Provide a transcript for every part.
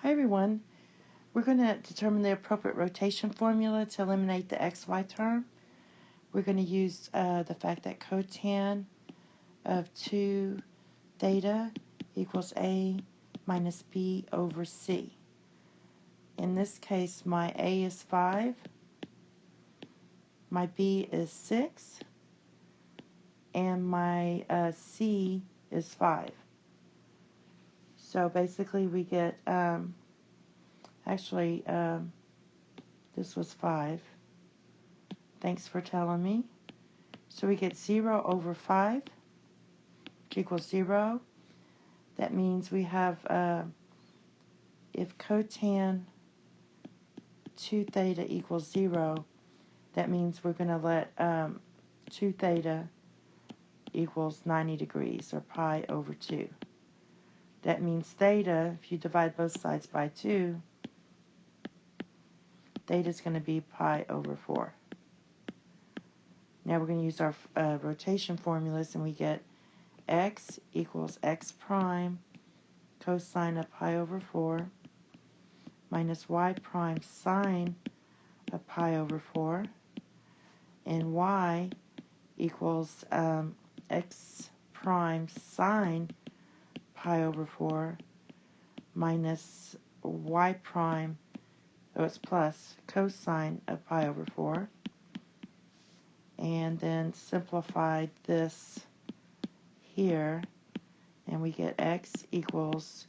Hi everyone. We're going to determine the appropriate rotation formula to eliminate the xy term. We're going to use the fact that cotan of 2 theta equals a minus b over c. In this case, my a is 5, my b is 6, and my c is 5. So basically we get, this was 5. Thanks for telling me. So we get 0 over 5 equals 0. That means we have, if cotan 2 theta equals 0, that means we're going to let 2 theta equals 90 degrees, or pi over 2. That means theta, if you divide both sides by 2, theta is going to be pi over 4. Now we're going to use our rotation formulas, and we get x equals x prime cosine of pi over 4 minus y prime sine of pi over 4, and y equals x prime sine pi over 4 minus y prime, it's plus cosine of pi over 4, and then simplify this here, and we get x equals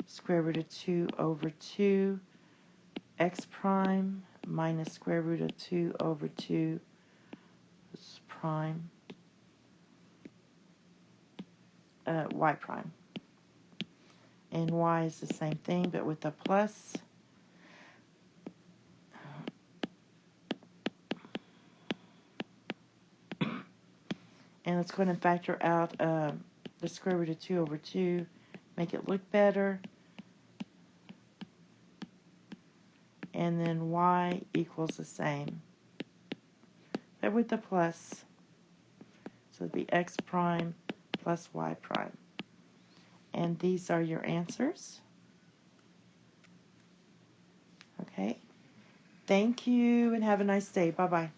square root of 2 over 2 x prime minus square root of 2 over 2 prime y prime. And y is the same thing, but with a plus. And let's go ahead and factor out the square root of 2 over 2, make it look better. And then y equals the same, but with the plus. So it'd be x prime plus y prime. And these are your answers. Okay. Thank you, and have a nice day. Bye-bye.